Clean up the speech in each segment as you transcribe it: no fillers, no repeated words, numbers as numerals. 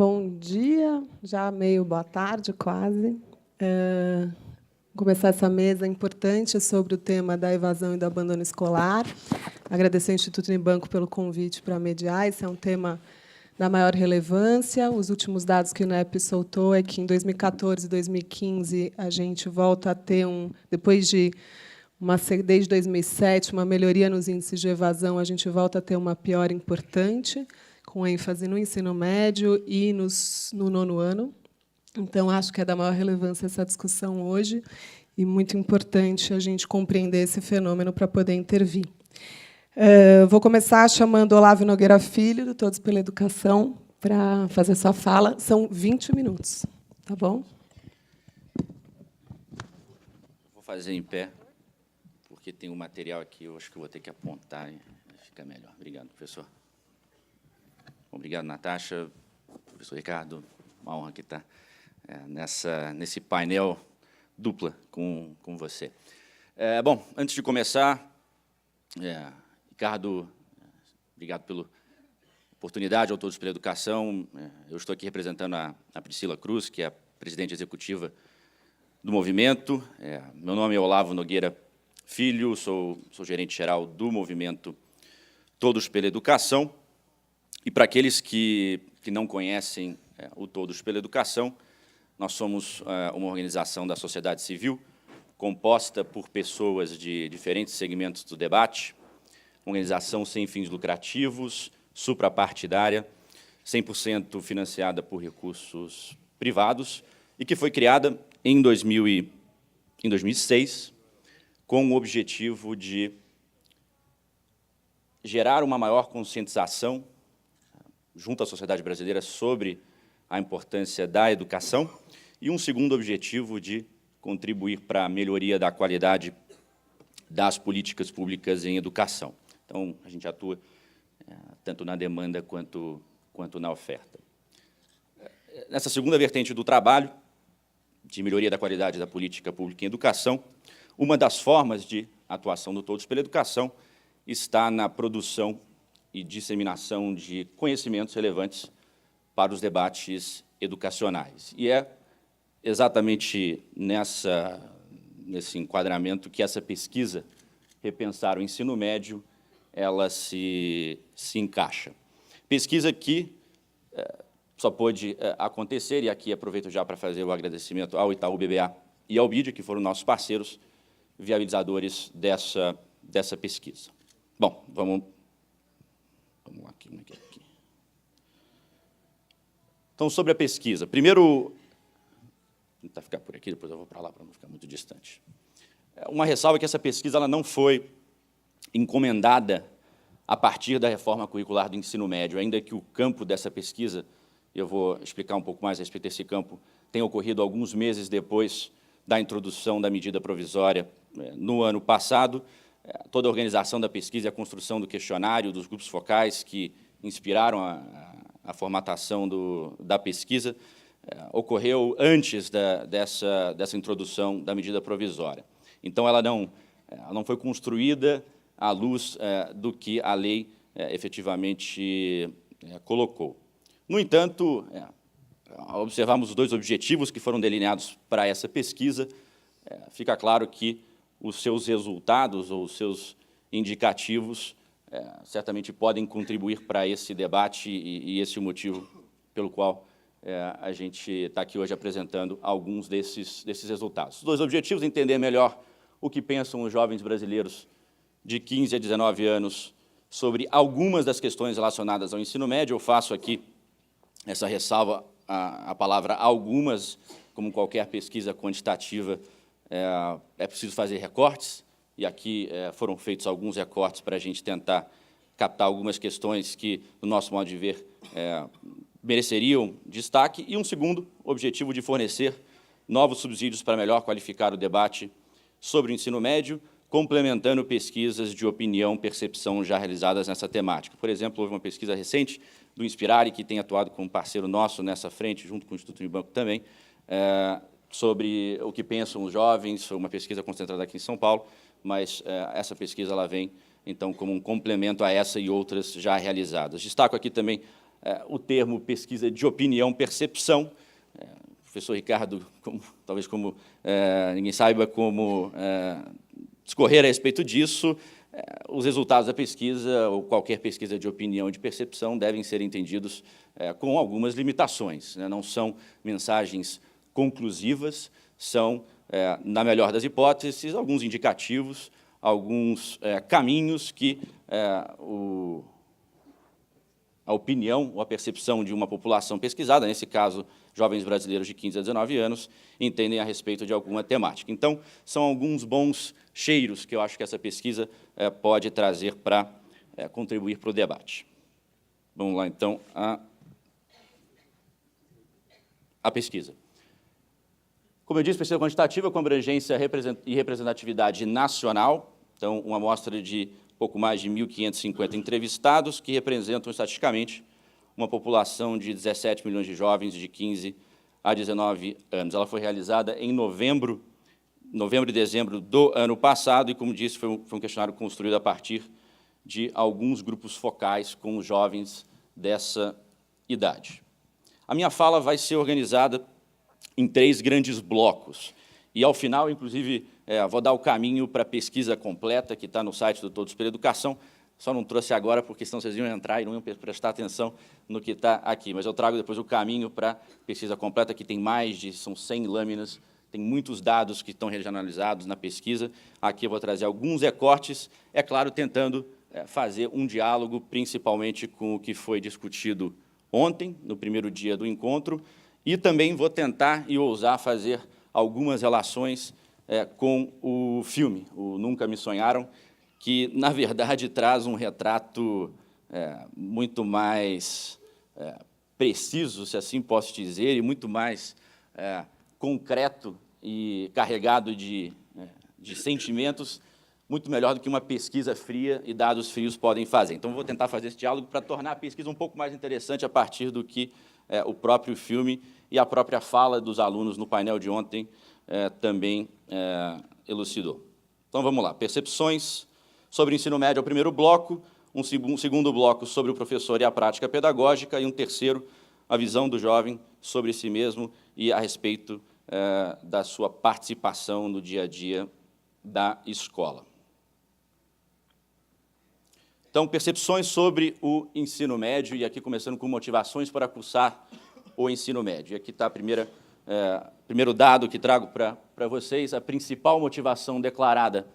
Bom dia, já meio boa tarde, quase. Começar essa mesa importante sobre o tema da evasão e do abandono escolar. Agradecer ao Instituto Unibanco pelo convite para mediar. Esse é um tema da maior relevância. Os últimos dados que o INEP soltou é que, em 2014 e 2015, a gente volta a ter, depois de desde 2007, uma melhoria nos índices de evasão, a gente volta a ter uma piora importante, com ênfase no ensino médio e no nono ano. Então, acho que é da maior relevância essa discussão hoje e muito importante a gente compreender esse fenômeno para poder intervir. Vou começar chamando Olavo Nogueira Filho, do Todos pela Educação, para fazer sua fala. São 20 minutos. Tá bom? Vou fazer em pé, porque tem um material aqui, eu acho que eu vou ter que apontar, e fica melhor. Obrigado, professor. Obrigado, Natasha, professor Ricardo. Uma honra aqui estar nesse painel dupla com você. Bom, antes de começar, Ricardo, obrigado pela oportunidade, ao Todos pela Educação. Eu estou aqui representando a Priscila Cruz, que é a presidente executiva do movimento. Meu nome é Olavo Nogueira Filho, sou gerente-geral do movimento Todos pela Educação. E, para aqueles que não conhecem o Todos pela Educação, nós somos uma organização da sociedade civil, composta por pessoas de diferentes segmentos do debate, organização sem fins lucrativos, suprapartidária, 100% financiada por recursos privados, e que foi criada em 2006, com o objetivo de gerar uma maior conscientização junto à sociedade brasileira sobre a importância da educação e um segundo objetivo de contribuir para a melhoria da qualidade das políticas públicas em educação. Então, a gente atua tanto na demanda quanto na oferta. Nessa segunda vertente do trabalho, de melhoria da qualidade da política pública em educação, uma das formas de atuação do Todos pela Educação está na produção e disseminação de conhecimentos relevantes para os debates educacionais. E é exatamente nesse enquadramento que essa pesquisa, Repensar o Ensino Médio, ela se encaixa. Pesquisa que só pôde acontecer, e aqui aproveito já para fazer o agradecimento ao Itaú BBA e ao BID, que foram nossos parceiros viabilizadores dessa pesquisa. Bom, vamos lá, aqui. Então, sobre a pesquisa. Primeiro, vou tentar ficar por aqui, depois eu vou para lá, para não ficar muito distante. Uma ressalva é que essa pesquisa ela não foi encomendada a partir da reforma curricular do ensino médio, ainda que o campo dessa pesquisa, eu vou explicar um pouco mais a respeito desse campo, tenha ocorrido alguns meses depois da introdução da medida provisória no ano passado. Toda a organização da pesquisa e a construção do questionário, dos grupos focais que inspiraram a formatação da pesquisa, ocorreu antes dessa introdução da medida provisória. Então, ela não foi construída à luz do que a lei efetivamente colocou. No entanto, ao observarmos os dois objetivos que foram delineados para essa pesquisa, fica claro que os seus resultados ou os seus indicativos certamente podem contribuir para esse debate e esse é o motivo pelo qual a gente está aqui hoje apresentando alguns desses resultados. Os dois objetivos: entender melhor o que pensam os jovens brasileiros de 15 a 19 anos sobre algumas das questões relacionadas ao ensino médio. Eu faço aqui essa ressalva, a palavra algumas, como qualquer pesquisa quantitativa, é preciso fazer recortes, e aqui foram feitos alguns recortes para a gente tentar captar algumas questões que, no nosso modo de ver, mereceriam destaque, e um segundo objetivo de fornecer novos subsídios para melhor qualificar o debate sobre o ensino médio, complementando pesquisas de opinião, percepção já realizadas nessa temática. Por exemplo, houve uma pesquisa recente do Inspirare, que tem atuado como parceiro nosso nessa frente, junto com o Instituto Unibanco também, sobre o que pensam os jovens. Foi uma pesquisa concentrada aqui em São Paulo, mas essa pesquisa ela vem, então, como um complemento a essa e outras já realizadas. Destaco aqui também o termo pesquisa de opinião-percepção. O professor Ricardo, talvez ninguém saiba como discorrer a respeito disso, os resultados da pesquisa, ou qualquer pesquisa de opinião e de percepção, devem ser entendidos com algumas limitações, né? Não são mensagens conclusivas, são, na melhor das hipóteses, alguns indicativos, alguns caminhos que a opinião ou a percepção de uma população pesquisada, nesse caso, jovens brasileiros de 15 a 19 anos, entendem a respeito de alguma temática. Então, são alguns bons cheiros que eu acho que essa pesquisa pode trazer para contribuir para o debate. Vamos lá, então, a pesquisa. Como eu disse, pesquisa quantitativa com abrangência e representatividade nacional, então, uma amostra de pouco mais de 1.550 entrevistados, que representam, estatisticamente, uma população de 17 milhões de jovens de 15 a 19 anos. Ela foi realizada em novembro e dezembro do ano passado, e, como disse, foi um questionário construído a partir de alguns grupos focais com os jovens dessa idade. A minha fala vai ser organizada em 3 grandes blocos, e, ao final, inclusive, vou dar o caminho para a pesquisa completa, que está no site do Todos pela Educação. Só não trouxe agora, porque senão vocês iam entrar e não iam prestar atenção no que está aqui. Mas eu trago depois o caminho para a pesquisa completa, que tem são 100 lâminas, tem muitos dados que estão regionalizados na pesquisa. Aqui eu vou trazer alguns recortes, é claro, tentando fazer um diálogo, principalmente com o que foi discutido ontem, no primeiro dia do encontro, e também vou tentar e ousar fazer algumas relações com o filme, o Nunca Me Sonharam, que, na verdade, traz um retrato muito mais preciso, se assim posso dizer, e muito mais concreto e carregado de sentimentos, muito melhor do que uma pesquisa fria e dados frios podem fazer. Então, vou tentar fazer esse diálogo para tornar a pesquisa um pouco mais interessante a partir do que o próprio filme e a própria fala dos alunos no painel de ontem também elucidou. Então, vamos lá. Percepções sobre o ensino médio é o primeiro bloco, um segundo bloco sobre o professor e a prática pedagógica, e um terceiro, a visão do jovem sobre si mesmo e a respeito da sua participação no dia a dia da escola. Então, percepções sobre o ensino médio, e aqui começando com motivações para cursar o ensino médio. E aqui está o primeiro dado que trago para vocês. A principal motivação declarada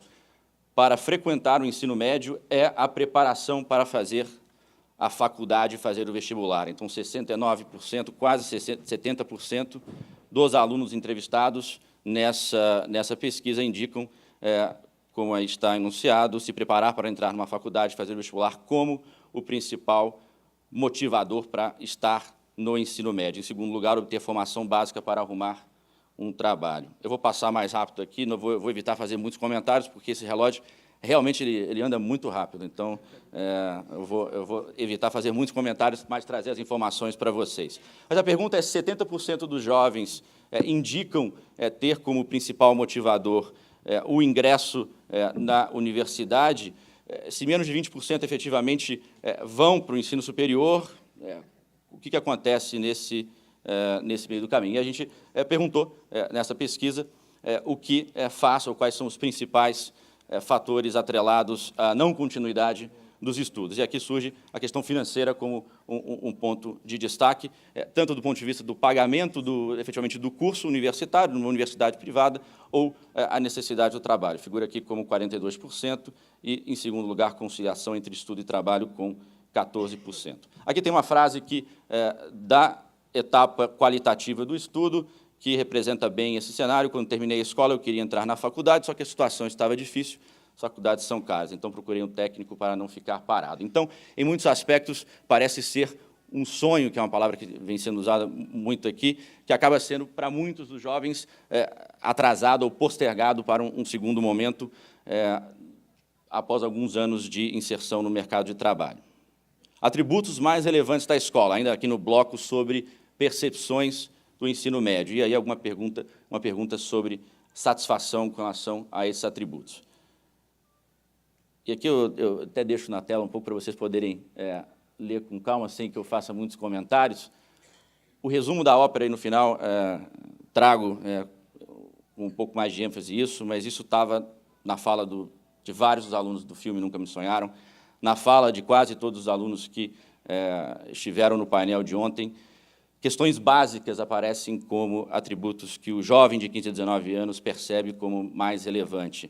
para frequentar o ensino médio é a preparação para fazer a faculdade e fazer o vestibular. Então, 69%, quase 70% dos alunos entrevistados nessa pesquisa indicam, como aí está enunciado, se preparar para entrar numa faculdade e fazer o vestibular como o principal motivador para estar no ensino médio. Em segundo lugar, obter formação básica para arrumar um trabalho. Eu vou passar mais rápido aqui, não vou evitar fazer muitos comentários, porque esse relógio realmente ele anda muito rápido. Então, eu vou evitar fazer muitos comentários, mas trazer as informações para vocês. Mas a pergunta é: 70% dos jovens indicam ter como principal motivador o ingresso na universidade. Se menos de 20% efetivamente vão para o ensino superior, o que acontece nesse meio do caminho? E a gente perguntou, nessa pesquisa, o que faz, ou quais são os principais fatores atrelados à não continuidade dos estudos. E aqui surge a questão financeira como um ponto de destaque, tanto do ponto de vista do pagamento, efetivamente, do curso universitário, numa universidade privada, ou a necessidade do trabalho. Figura aqui como 42%, e, em segundo lugar, conciliação entre estudo e trabalho, com 14%. Aqui tem uma frase que, da etapa qualitativa do estudo, que representa bem esse cenário. Quando terminei a escola, eu queria entrar na faculdade, só que a situação estava difícil, as faculdades são caras, então procurei um técnico para não ficar parado. Então, em muitos aspectos, parece ser um sonho, que é uma palavra que vem sendo usada muito aqui, que acaba sendo, para muitos dos jovens, atrasado ou postergado para um segundo momento, após alguns anos de inserção no mercado de trabalho. Atributos mais relevantes da escola, ainda aqui no bloco sobre percepções do ensino médio. E aí uma pergunta sobre satisfação com relação a esses atributos. E aqui eu até deixo na tela um pouco para vocês poderem ler com calma, sem que eu faça muitos comentários. O resumo da ópera, aí no final, trago um pouco mais de ênfase isso, mas isso estava na fala de vários dos alunos do filme Nunca Me Sonharam, na fala de quase todos os alunos que estiveram no painel de ontem. Questões básicas aparecem como atributos que o jovem de 15 a 19 anos percebe como mais relevante.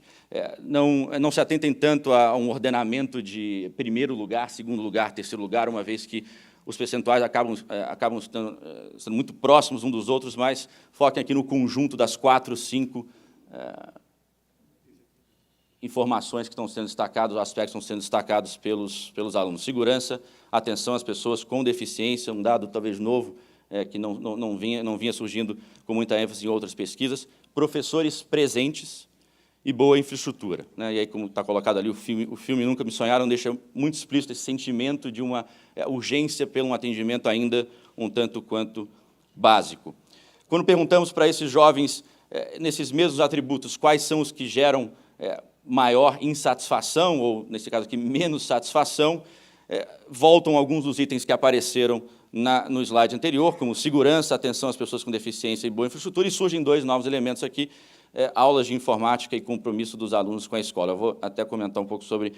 Não se atentem tanto a um ordenamento de primeiro lugar, segundo lugar, terceiro lugar, uma vez que os percentuais acabam sendo muito próximos uns dos outros, mas foquem aqui no conjunto das 4, 5 informações que estão sendo destacadas, aspectos que estão sendo destacados pelos alunos. Segurança, atenção às pessoas com deficiência, um dado talvez novo, que não vinha surgindo com muita ênfase em outras pesquisas, professores presentes e boa infraestrutura. Né? E aí, como está colocado ali, o filme Nunca Me Sonharam deixa muito explícito esse sentimento de uma urgência pelo um atendimento ainda um tanto quanto básico. Quando perguntamos para esses jovens, nesses mesmos atributos, quais são os que geram maior insatisfação, ou, nesse caso aqui, menos satisfação, voltam alguns dos itens que apareceram no slide anterior, como segurança, atenção às pessoas com deficiência e boa infraestrutura, e surgem 2 novos elementos aqui, aulas de informática e compromisso dos alunos com a escola. Eu vou até comentar um pouco sobre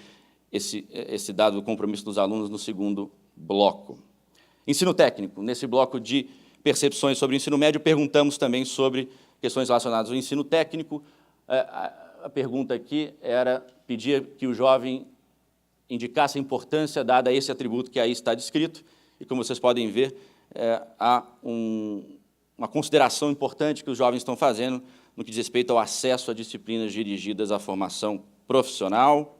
esse dado do compromisso dos alunos no segundo bloco. Ensino técnico. Nesse bloco de percepções sobre o ensino médio, perguntamos também sobre questões relacionadas ao ensino técnico. A pergunta aqui pedia que o jovem indicasse a importância dada a esse atributo que aí está descrito, e, como vocês podem ver, há uma consideração importante que os jovens estão fazendo no que diz respeito ao acesso a disciplinas dirigidas à formação profissional.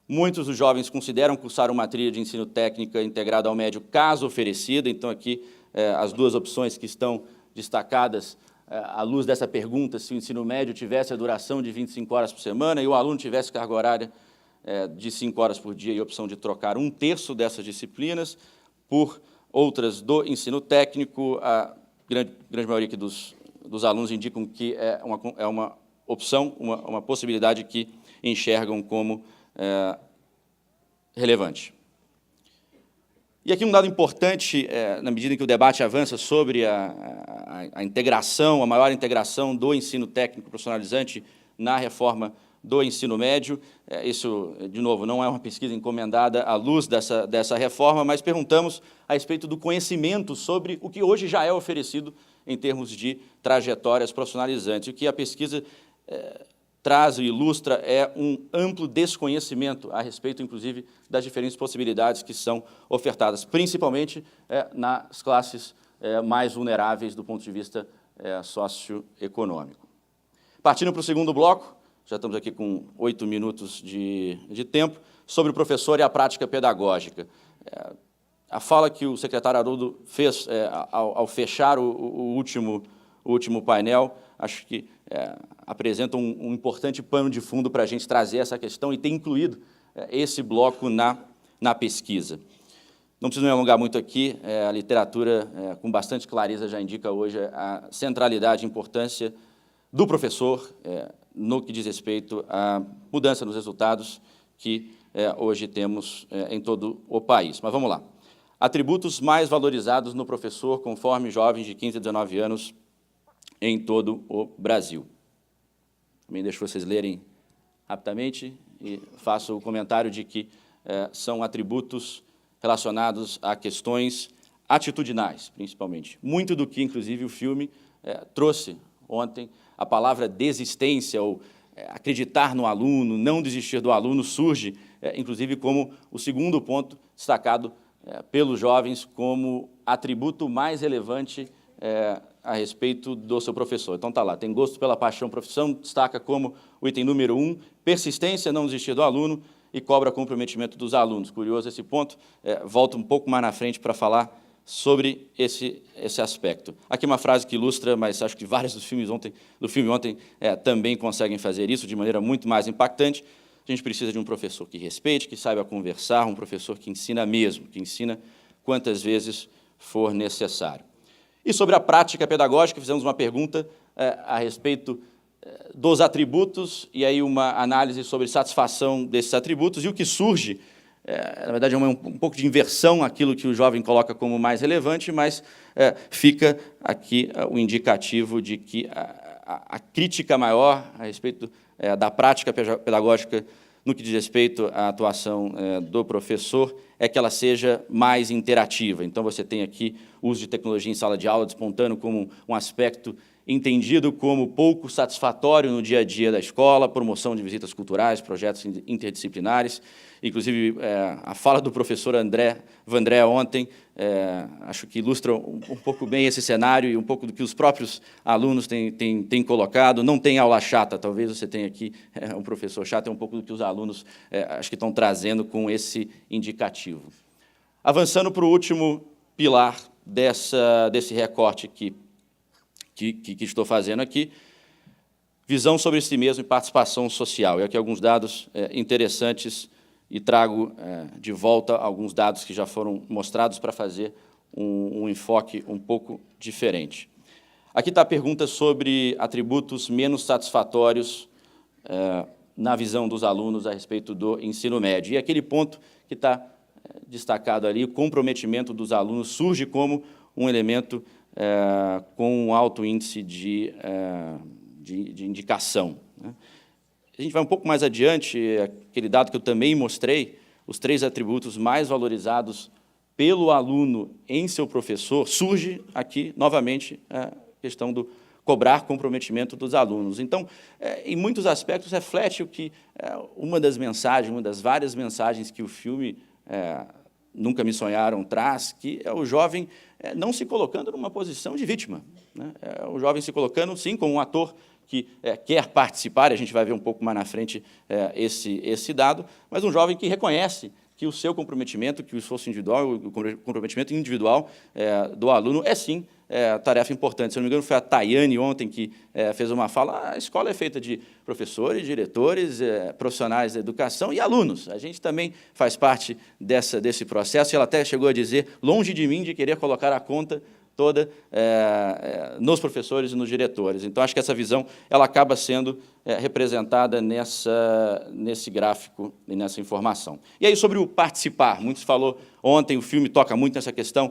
Muitos dos jovens consideram cursar uma trilha de ensino técnica integrada ao médio, caso oferecida. Então, aqui, as 2 opções que estão destacadas à luz dessa pergunta, se o ensino médio tivesse a duração de 25 horas por semana e o aluno tivesse carga horária de 5 horas por dia e a opção de trocar 1/3 dessas disciplinas por outras do ensino técnico, a grande maioria aqui dos alunos indicam que é uma opção, uma possibilidade que enxergam como relevante. E aqui um dado importante, na medida em que o debate avança sobre a integração, a maior integração do ensino técnico profissionalizante na reforma do ensino médio. Isso, de novo, não é uma pesquisa encomendada à luz dessa reforma, mas perguntamos a respeito do conhecimento sobre o que hoje já é oferecido em termos de trajetórias profissionalizantes. O que a pesquisa traz e ilustra é um amplo desconhecimento a respeito, inclusive, das diferentes possibilidades que são ofertadas, principalmente nas classes mais vulneráveis do ponto de vista socioeconômico. Partindo para o segundo bloco, já estamos aqui com 8 minutos de tempo, sobre o professor e a prática pedagógica. A fala que o secretário Haroldo fez ao fechar o último painel, acho que apresenta um importante pano de fundo para a gente trazer essa questão e ter incluído esse bloco na pesquisa. Não preciso me alongar muito aqui, a literatura, com bastante clareza, já indica hoje a centralidade e importância do professor no que diz respeito à mudança nos resultados que hoje temos em todo o país. Mas vamos lá. Atributos mais valorizados no professor conforme jovens de 15 a 19 anos em todo o Brasil. Também deixo vocês lerem rapidamente e faço o comentário de que são atributos relacionados a questões atitudinais, principalmente. Muito do que, inclusive, o filme trouxe ontem, a palavra desistência ou acreditar no aluno, não desistir do aluno, surge, inclusive, como o segundo ponto destacado pelos jovens como atributo mais relevante a respeito do seu professor. Então, está lá, tem gosto pela paixão, profissão, destaca como o item número 1, persistência, não desistir do aluno e cobra comprometimento dos alunos. Curioso esse ponto, volto um pouco mais na frente para falar sobre esse aspecto. Aqui uma frase que ilustra, mas acho que vários do filme ontem também conseguem fazer isso de maneira muito mais impactante. A gente precisa de um professor que respeite, que saiba conversar, um professor que ensina mesmo, que ensina quantas vezes for necessário. E sobre a prática pedagógica, fizemos uma pergunta a respeito dos atributos, e aí uma análise sobre satisfação desses atributos, e o que surge na verdade, é um pouco de inversão aquilo que o jovem coloca como mais relevante, mas fica aqui o indicativo de que a crítica maior a respeito da prática pedagógica no que diz respeito à atuação do professor é que ela seja mais interativa. Então, você tem aqui o uso de tecnologia em sala de aula despontando como um aspecto entendido como pouco satisfatório no dia a dia da escola, promoção de visitas culturais, projetos interdisciplinares. Inclusive, a fala do professor Vandré ontem, acho que ilustra um pouco bem esse cenário e um pouco do que os próprios alunos têm colocado. Não tem aula chata, talvez você tenha aqui um professor chato, é um pouco do que os alunos acho que estão trazendo com esse indicativo. Avançando para o último pilar desse recorte que estou fazendo aqui, visão sobre si mesmo e participação social. E aqui alguns dados interessantes e trago de volta alguns dados que já foram mostrados para fazer um enfoque um pouco diferente. Aqui está a pergunta sobre atributos menos satisfatórios na visão dos alunos a respeito do ensino médio. E aquele ponto que está destacado ali, o comprometimento dos alunos, surge como um elemento com um alto índice de indicação. A gente vai um pouco mais adiante, aquele dado que eu também mostrei, os 3 atributos mais valorizados pelo aluno em seu professor, surge aqui, novamente, a questão do cobrar comprometimento dos alunos. Então, em muitos aspectos, reflete o que uma das várias mensagens que o filme Nunca Me Sonharam traz, que é o jovem não se colocando numa posição de vítima, né? É o jovem se colocando, sim, como um ator que quer participar, a gente vai ver um pouco mais na frente esse dado, mas um jovem que reconhece que o seu comprometimento, que o esforço individual, o comprometimento individual do aluno é, sim, tarefa importante. Se não me engano, foi a Tayane ontem que fez uma fala, a escola é feita de professores, diretores, profissionais da educação e alunos. A gente também faz parte desse processo, e ela até chegou a dizer, longe de mim de querer colocar a conta toda nos professores e nos diretores. Então, acho que essa visão ela acaba sendo representada nesse gráfico e nessa informação. E aí, sobre o participar, muitos falou ontem, o filme toca muito nessa questão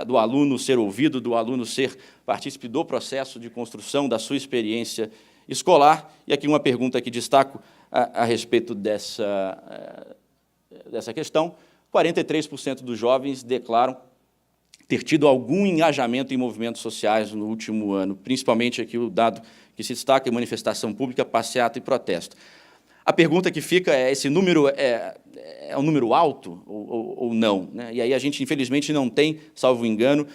do aluno ser ouvido, do aluno ser partícipe do processo de construção da sua experiência escolar. E aqui uma pergunta que destaco a respeito dessa questão. 43% dos jovens declaram ter tido algum engajamento em movimentos sociais no último ano, principalmente aqui o dado que se destaca em manifestação pública, passeata e protesto. A pergunta que fica é, esse número é um número alto ou não, né? E aí a gente, infelizmente, não tem, salvo engano,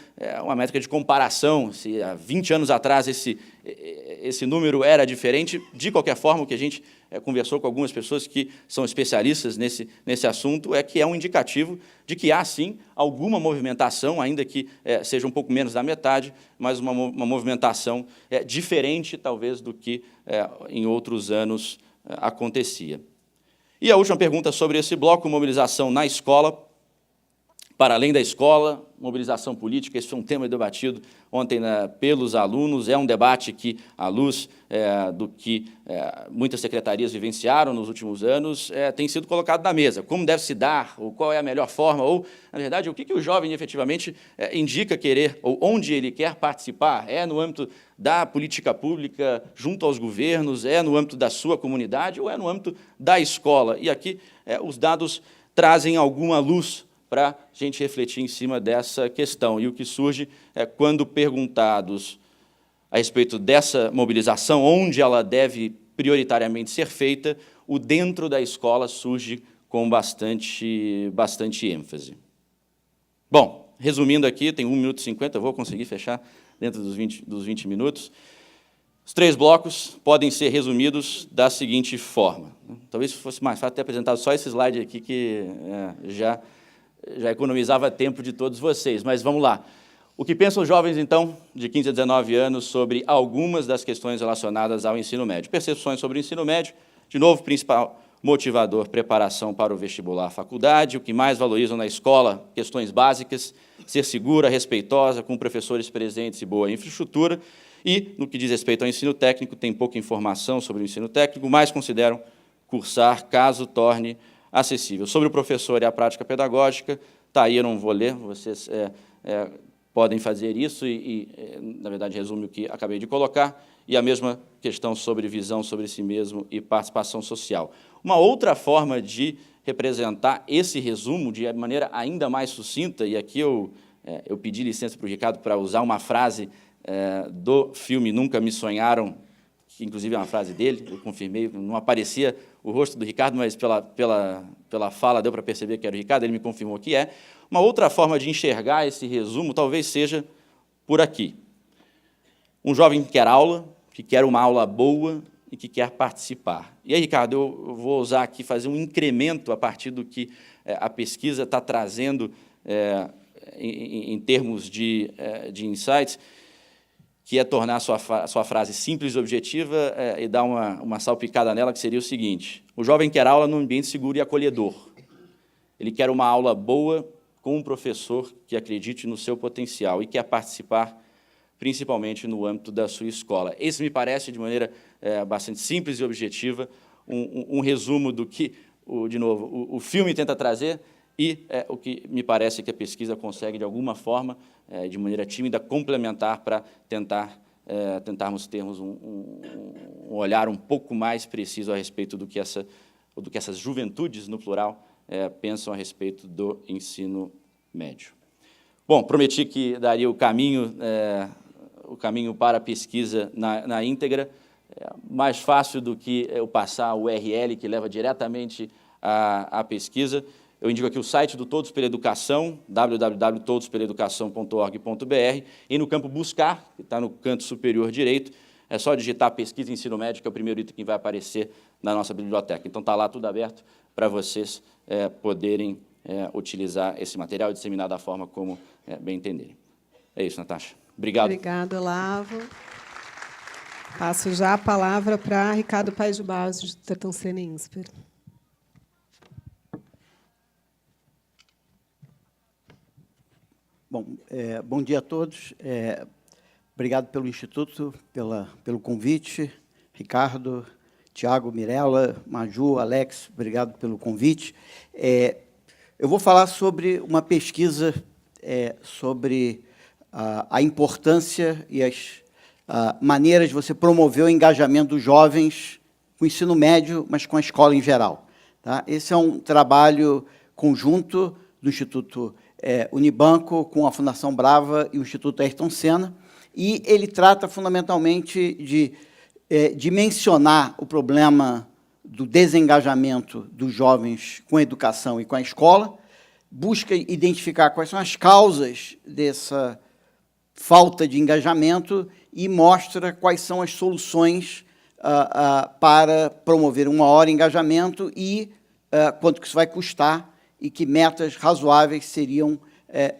uma métrica de comparação, se há 20 anos atrás esse número era diferente. De qualquer forma, o que a gente conversou com algumas pessoas que são especialistas nesse assunto é que é um indicativo de que há, sim, alguma movimentação, ainda que seja um pouco menos da metade, mas uma movimentação diferente, talvez, do que em outros anos acontecia. E a última pergunta sobre esse bloco, mobilização na escola, para além da escola, mobilização política. Esse foi um tema debatido ontem pelos alunos, é um debate que, à luz do que muitas secretarias vivenciaram nos últimos anos, tem sido colocado na mesa. Como deve se dar, ou qual é a melhor forma, ou, na verdade, o que o jovem efetivamente indica querer, ou onde ele quer participar, no âmbito da política pública, junto aos governos, no âmbito da sua comunidade, ou no âmbito da escola. E aqui os dados trazem alguma luz para a gente refletir em cima dessa questão. E o que surge é, quando perguntados a respeito dessa mobilização, onde ela deve prioritariamente ser feita, o dentro da escola surge com bastante ênfase. Bom, resumindo aqui, tem 1 minuto e 50, eu vou conseguir fechar dentro dos 20 minutos. Os 3 blocos podem ser resumidos da seguinte forma. Talvez fosse mais fácil ter apresentado só esse slide aqui, que já economizava tempo de todos vocês, mas vamos lá. O que pensam os jovens, então, de 15 a 19 anos, sobre algumas das questões relacionadas ao ensino médio? Percepções sobre o ensino médio, de novo, principal motivador, preparação para o vestibular, faculdade, o que mais valorizam na escola, questões básicas, ser segura, respeitosa, com professores presentes e boa infraestrutura, e, no que diz respeito ao ensino técnico, tem pouca informação sobre o ensino técnico, mas consideram cursar caso torne acessível. Sobre o professor e a prática pedagógica, está aí, eu não vou ler, vocês podem fazer isso na verdade, resume o que acabei de colocar, e a mesma questão sobre visão sobre si mesmo e participação social. Uma outra forma de representar esse resumo de maneira ainda mais sucinta, e aqui eu pedi licença para o Ricardo para usar uma frase do filme Nunca Me Sonharam, que inclusive é uma frase dele, eu confirmei, não aparecia o rosto do Ricardo, mas pela fala deu para perceber que era o Ricardo, ele me confirmou que é. Uma outra forma de enxergar esse resumo talvez seja por aqui. Um jovem que quer aula, que quer uma aula boa e que quer participar. E aí, Ricardo, eu vou usar aqui, fazer um incremento a partir do que a pesquisa está trazendo em termos de insights, que é tornar a sua frase simples e objetiva e dar uma salpicada nela, que seria o seguinte: o jovem quer aula num ambiente seguro e acolhedor. Ele quer uma aula boa com um professor que acredite no seu potencial e quer participar, principalmente no âmbito da sua escola. Esse me parece, de maneira bastante simples e objetiva, um resumo do que, de novo, o filme tenta trazer e o que me parece que a pesquisa consegue, de alguma forma, de maneira tímida, complementar para tentarmos termos um olhar um pouco mais preciso a respeito do que essas juventudes, no plural, pensam a respeito do ensino médio. Bom, prometi que daria o caminho para a pesquisa na íntegra, mais fácil do que eu passar o URL, que leva diretamente à pesquisa. Eu indico aqui o site do Todos pela Educação, www.todospelaeducação.org.br, e no campo Buscar, que está no canto superior direito, é só digitar Pesquisa Ensino Médio, que é o primeiro item que vai aparecer na nossa biblioteca. Então, está lá tudo aberto para vocês poderem utilizar esse material e disseminar da forma como bem entenderem. É isso, Natasha. Obrigado. Obrigada, Olavo. Passo já a palavra para Ricardo Paes de Barros, de Tertão-Sena e INSPER. Bom, bom dia a todos. Obrigado pelo Instituto, pelo convite. Ricardo, Tiago, Mirella, Maju, Alex, obrigado pelo convite. Eu vou falar sobre uma pesquisa sobre a importância e as maneiras de você promover o engajamento dos jovens com o ensino médio, mas com a escola em geral. Tá? Esse é um trabalho conjunto do Instituto Unibanco com a Fundação Brava e o Instituto Ayrton Senna, e ele trata fundamentalmente de dimensionar o problema do desengajamento dos jovens com a educação e com a escola, busca identificar quais são as causas dessa falta de engajamento e mostra quais são as soluções para promover um maior engajamento e quanto que isso vai custar e que metas razoáveis seriam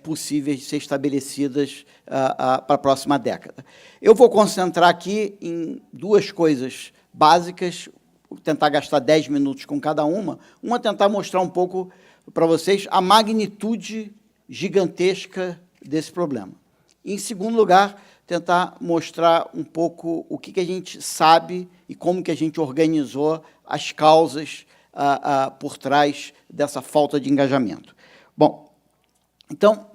possíveis de ser estabelecidas para a próxima década. Eu vou concentrar aqui em duas coisas básicas, vou tentar gastar 10 minutos com cada uma tentar mostrar um pouco para vocês a magnitude gigantesca desse problema. E, em segundo lugar, tentar mostrar um pouco o que a gente sabe e como que a gente organizou as causas por trás dessa falta de engajamento. Bom, então,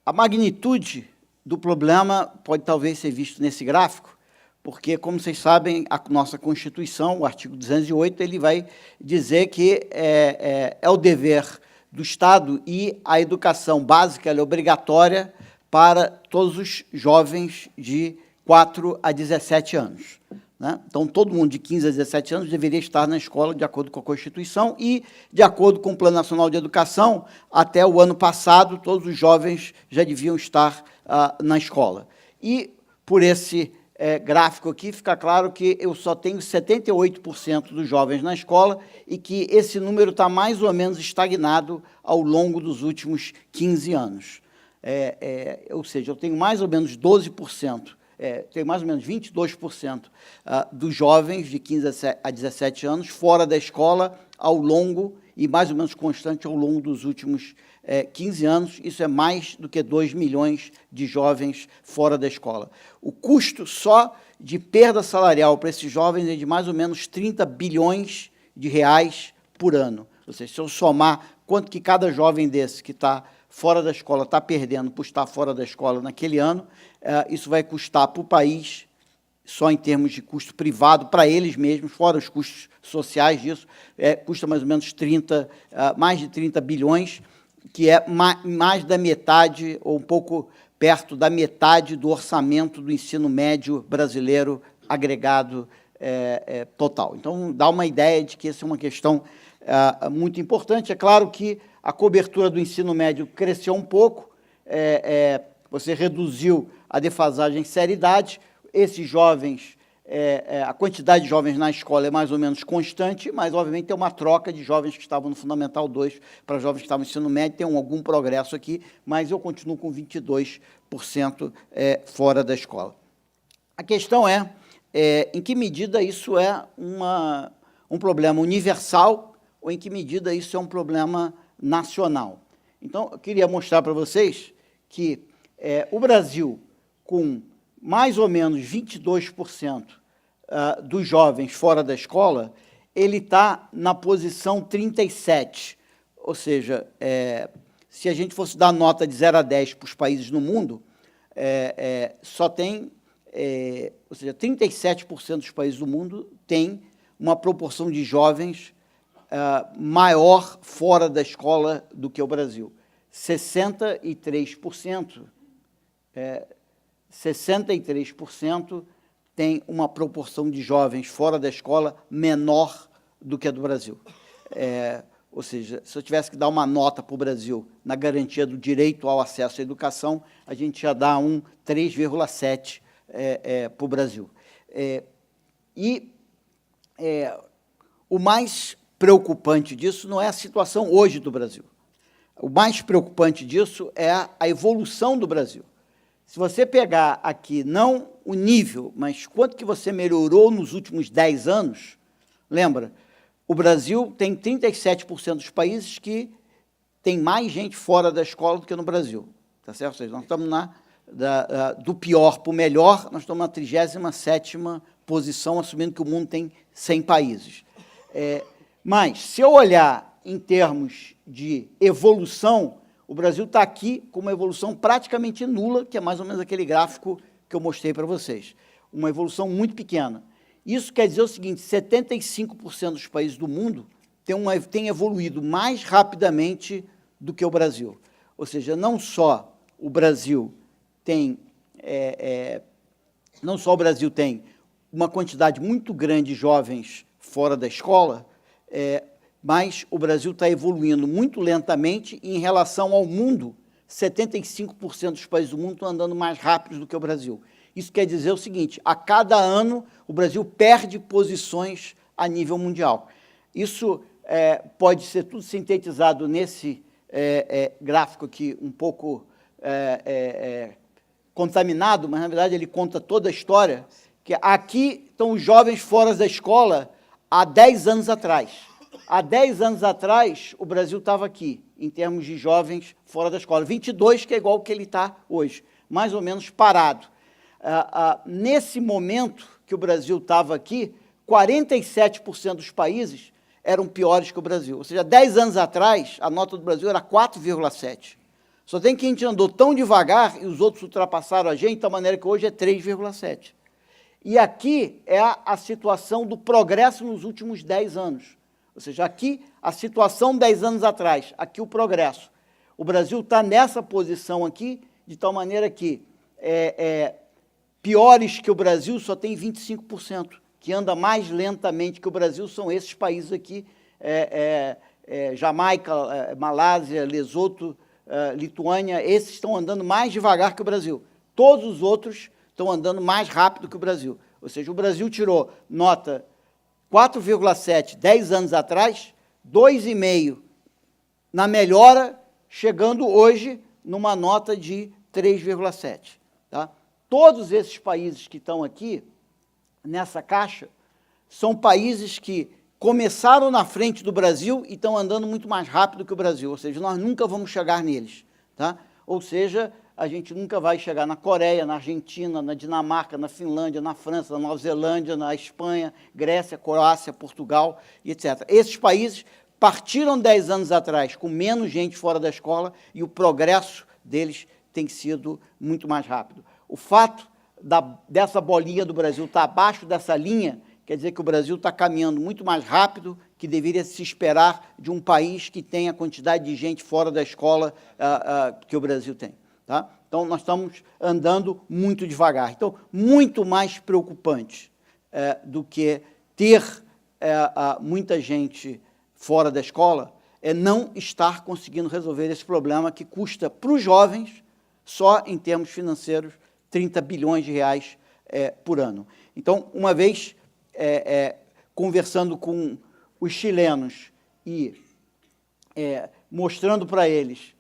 a magnitude do problema pode talvez ser visto nesse gráfico, porque, como vocês sabem, a nossa Constituição, o artigo 208, ele vai dizer que é o dever do Estado e a educação básica ela é obrigatória para todos os jovens de 4 a 17 anos. Né? Então, todo mundo de 15 a 17 anos deveria estar na escola, de acordo com a Constituição, e, de acordo com o Plano Nacional de Educação, até o ano passado, todos os jovens já deviam estar na escola. E, por esse gráfico aqui, fica claro que eu só tenho 78% dos jovens na escola e que esse número está mais ou menos estagnado ao longo dos últimos 15 anos. Ou seja, eu tenho mais ou menos 12%, tenho mais ou menos 22% dos jovens de 15 a 17 anos fora da escola ao longo, e mais ou menos constante ao longo dos últimos 15 anos. Isso é mais do que 2 milhões de jovens fora da escola. O custo só de perda salarial para esses jovens é de mais ou menos 30 bilhões de reais por ano. Ou seja, se eu somar quanto que cada jovem desse que está fora da escola está perdendo por estar fora da escola naquele ano, isso vai custar para o país, só em termos de custo privado, para eles mesmos, fora os custos sociais disso, custa mais ou menos mais de 30 bilhões, que é mais da metade, ou um pouco perto da metade do orçamento do ensino médio brasileiro agregado total. Então, dá uma ideia de que essa é uma questão muito importante. É claro que a cobertura do ensino médio cresceu um pouco, você reduziu a defasagem em seriedade, esses jovens, a quantidade de jovens na escola é mais ou menos constante, mas, obviamente, tem uma troca de jovens que estavam no Fundamental 2 para jovens que estavam no ensino médio, tem algum progresso aqui, mas eu continuo com 22% fora da escola. A questão é, em que medida isso é um problema universal ou em que medida isso é um problema nacional. Então, eu queria mostrar para vocês que o Brasil, com mais ou menos 22% dos jovens fora da escola, ele está na posição 37. Ou seja, se a gente fosse dar nota de 0 a 10 para os países no mundo, só tem, ou seja, 37% dos países do mundo tem uma proporção de jovens maior fora da escola do que o Brasil. 63%, 63% tem uma proporção de jovens fora da escola menor do que a do Brasil. Ou seja, se eu tivesse que dar uma nota para o Brasil na garantia do direito ao acesso à educação, a gente ia dar um 3,7 para o Brasil. O mais preocupante disso não é a situação hoje do Brasil. O mais preocupante disso é a evolução do Brasil. Se você pegar aqui, não o nível, mas quanto que você melhorou nos últimos 10 anos, lembra, o Brasil tem 37% dos países que tem mais gente fora da escola do que no Brasil. Tá certo? Ou seja, nós estamos do pior para o melhor, nós estamos na 37ª posição, assumindo que o mundo tem 100 países. Mas, se eu olhar em termos de evolução, o Brasil está aqui com uma evolução praticamente nula, que é mais ou menos aquele gráfico que eu mostrei para vocês. Uma evolução muito pequena. Isso quer dizer o seguinte, 75% dos países do mundo têm evoluído mais rapidamente do que o Brasil. Ou seja, não só o Brasil tem uma quantidade muito grande de jovens fora da escola, mas o Brasil está evoluindo muito lentamente e, em relação ao mundo, 75% dos países do mundo estão andando mais rápido do que o Brasil. Isso quer dizer o seguinte, a cada ano o Brasil perde posições a nível mundial. Isso pode ser tudo sintetizado nesse gráfico aqui, um pouco contaminado, mas, na verdade, ele conta toda a história, que aqui estão os jovens fora da escola há 10 anos atrás. Há 10 anos atrás, o Brasil estava aqui, em termos de jovens fora da escola. 22, que é igual ao que ele está hoje, mais ou menos parado. Nesse momento que o Brasil estava aqui, 47% dos países eram piores que o Brasil. Ou seja, 10 anos atrás, a nota do Brasil era 4,7. Só tem que a gente andou tão devagar e os outros ultrapassaram a gente, de tal maneira que hoje é 3,7. E aqui é a situação do progresso nos últimos 10 anos. Ou seja, aqui a situação 10 anos atrás, aqui o progresso. O Brasil está nessa posição aqui, de tal maneira que piores que o Brasil só tem 25%, que anda mais lentamente que o Brasil são esses países aqui, Jamaica, Malásia, Lesoto, Lituânia, esses estão andando mais devagar que o Brasil. Todos os outros estão andando mais rápido que o Brasil. Ou seja, o Brasil tirou nota 4,7 10 anos atrás, 2,5 na melhora, chegando hoje numa nota de 3,7. Tá? Todos esses países que estão aqui, nessa caixa, são países que começaram na frente do Brasil e estão andando muito mais rápido que o Brasil, ou seja, nós nunca vamos chegar neles. Tá? Ou seja, a gente nunca vai chegar na Coreia, na Argentina, na Dinamarca, na Finlândia, na França, na Nova Zelândia, na Espanha, Grécia, Croácia, Portugal, etc. Esses países partiram 10 anos atrás com menos gente fora da escola e o progresso deles tem sido muito mais rápido. O fato dessa bolinha do Brasil estar abaixo dessa linha quer dizer que o Brasil está caminhando muito mais rápido que deveria se esperar de um país que tem a quantidade de gente fora da escola que o Brasil tem. Tá? Então, nós estamos andando muito devagar. Então, muito mais preocupante do que ter muita gente fora da escola é não estar conseguindo resolver esse problema que custa para os jovens, só em termos financeiros, 30 bilhões de reais por ano. Então, uma vez conversando com os chilenos e mostrando para eles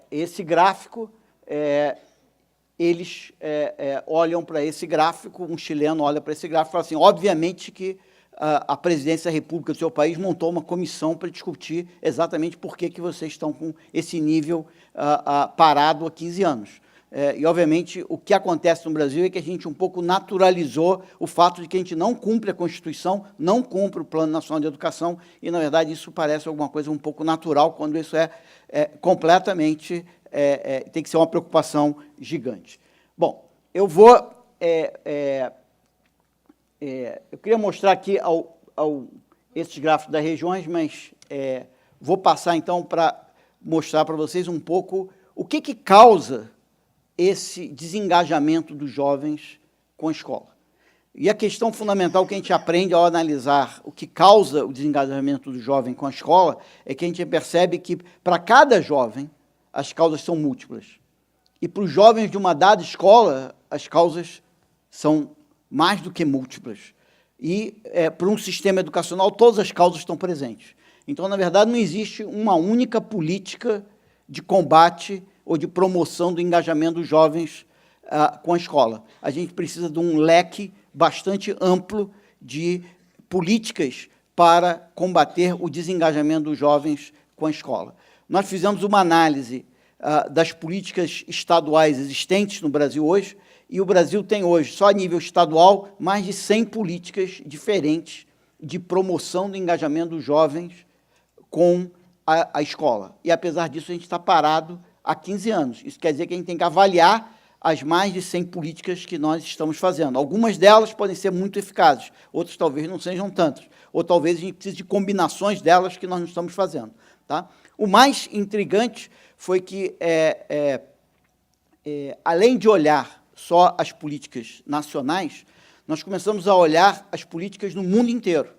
esse gráfico, eles olham para esse gráfico, um chileno olha para esse gráfico e fala assim, obviamente que a presidência da República do seu país montou uma comissão para discutir exatamente por que vocês estão com esse nível parado há 15 anos. E, obviamente, o que acontece no Brasil é que a gente um pouco naturalizou o fato de que a gente não cumpre a Constituição, não cumpre o Plano Nacional de Educação, e, na verdade, isso parece alguma coisa um pouco natural, quando isso completamente, tem que ser uma preocupação gigante. Bom, eu vou... eu queria mostrar aqui esses gráficos das regiões, mas vou passar, então, para mostrar para vocês um pouco o que causa esse desengajamento dos jovens com a escola. E a questão fundamental que a gente aprende ao analisar o que causa o desengajamento do jovem com a escola é que a gente percebe que, para cada jovem, as causas são múltiplas. E para os jovens de uma dada escola, as causas são mais do que múltiplas. E, para um sistema educacional, todas as causas estão presentes. Então, na verdade, não existe uma única política de combate ou de promoção do engajamento dos jovens com a escola. A gente precisa de um leque bastante amplo de políticas para combater o desengajamento dos jovens com a escola. Nós fizemos uma análise das políticas estaduais existentes no Brasil hoje, e o Brasil tem hoje, só a nível estadual, mais de 100 políticas diferentes de promoção do engajamento dos jovens com a escola. E, apesar disso, a gente está parado há 15 anos. Isso quer dizer que a gente tem que avaliar as mais de 100 políticas que nós estamos fazendo. Algumas delas podem ser muito eficazes, outras talvez não sejam tantas, ou talvez a gente precise de combinações delas que nós não estamos fazendo. Tá? O mais intrigante foi que, além de olhar só as políticas nacionais, nós começamos a olhar as políticas no mundo inteiro.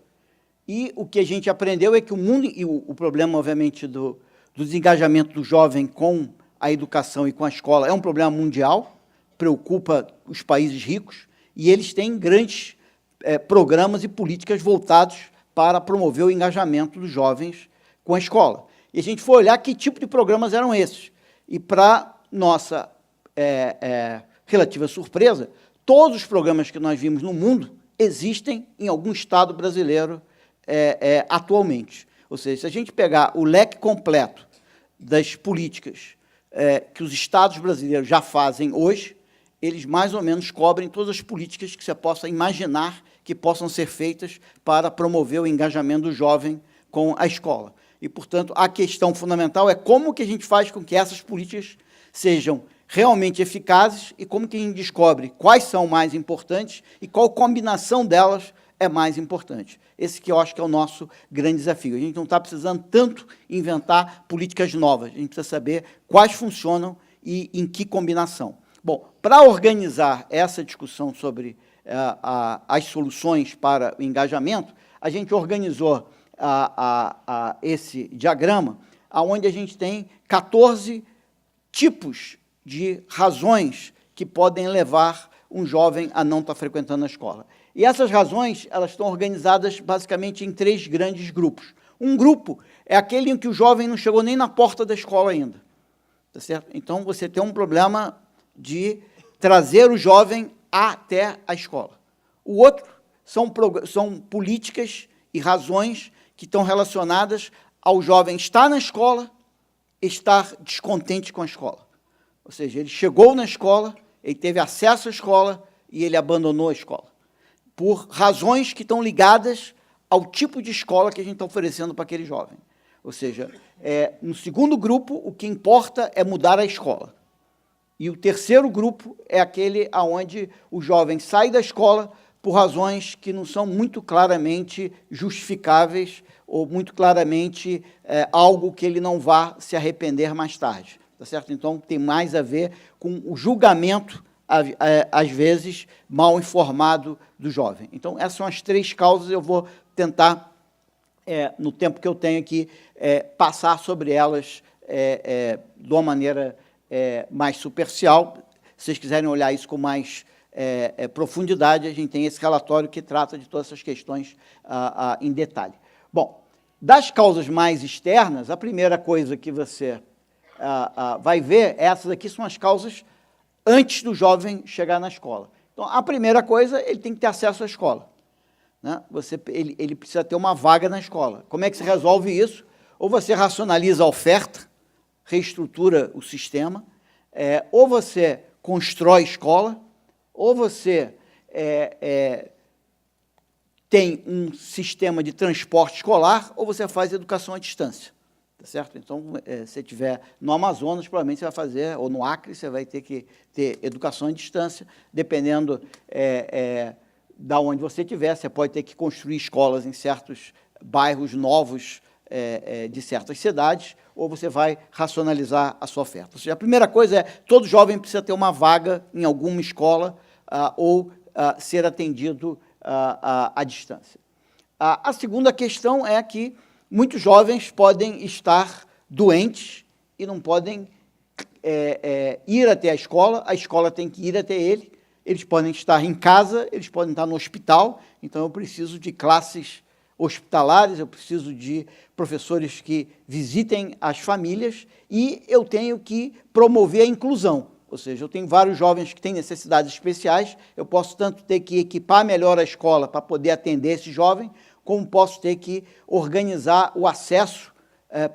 E o que a gente aprendeu é que o mundo, e o problema, obviamente, do desengajamento do jovem com a educação e com a escola é um problema mundial, preocupa os países ricos, e eles têm grandes programas e políticas voltados para promover o engajamento dos jovens com a escola. E a gente foi olhar que tipo de programas eram esses. E, para nossa relativa surpresa, todos os programas que nós vimos no mundo existem em algum estado brasileiro atualmente. Ou seja, se a gente pegar o leque completo das políticas que os estados brasileiros já fazem hoje, eles mais ou menos cobrem todas as políticas que você possa imaginar que possam ser feitas para promover o engajamento do jovem com a escola. E, portanto, a questão fundamental é como que a gente faz com que essas políticas sejam realmente eficazes e como que a gente descobre quais são mais importantes e qual combinação delas é mais importante. Esse que eu acho que é o nosso grande desafio. A gente não está precisando tanto inventar políticas novas, a gente precisa saber quais funcionam e em que combinação. Bom, para organizar essa discussão sobre as soluções para o engajamento, a gente organizou esse diagrama, onde a gente tem 14 tipos de razões que podem levar um jovem a não estar frequentando a escola. E essas razões, elas estão organizadas basicamente em 3 grandes grupos. Um grupo é aquele em que o jovem não chegou nem na porta da escola ainda. Tá certo? Então, você tem um problema de trazer o jovem até a escola. O outro são políticas e razões que estão relacionadas ao jovem estar na escola, estar descontente com a escola. Ou seja, ele chegou na escola, ele teve acesso à escola e ele abandonou a escola, por razões que estão ligadas ao tipo de escola que a gente está oferecendo para aquele jovem. Ou seja, no segundo grupo, o que importa é mudar a escola. E o terceiro grupo é aquele onde o jovem sai da escola por razões que não são muito claramente justificáveis ou muito claramente algo que ele não vá se arrepender mais tarde. Tá certo? Então, tem mais a ver com o julgamento, às vezes, mal informado do jovem. Então, essas são as 3 causas, eu vou tentar, no tempo que eu tenho aqui, passar sobre elas de uma maneira mais superficial. Se vocês quiserem olhar isso com mais profundidade, a gente tem esse relatório que trata de todas essas questões em detalhe. Bom, das causas mais externas, a primeira coisa que você vai ver, essas aqui são as causas antes do jovem chegar na escola. Então, a primeira coisa, ele tem que ter acesso à escola. Né? Ele precisa ter uma vaga na escola. Como é que se resolve isso? Ou você racionaliza a oferta, reestrutura o sistema, ou você constrói escola, ou você tem um sistema de transporte escolar, ou você faz educação à distância. Tá certo? Então, se você estiver no Amazonas, provavelmente você vai fazer, ou no Acre, você vai ter que ter educação à distância, dependendo da onde você estiver, você pode ter que construir escolas em certos bairros novos de certas cidades, ou você vai racionalizar a sua oferta. Ou seja, a primeira coisa todo jovem precisa ter uma vaga em alguma escola ou ser atendido à distância. A segunda questão é que muitos jovens podem estar doentes e não podem ir até a escola tem que ir até ele, eles podem estar em casa, eles podem estar no hospital, então eu preciso de classes hospitalares, eu preciso de professores que visitem as famílias e eu tenho que promover a inclusão, ou seja, eu tenho vários jovens que têm necessidades especiais, eu posso tanto ter que equipar melhor a escola para poder atender esse jovem, como posso ter que organizar o acesso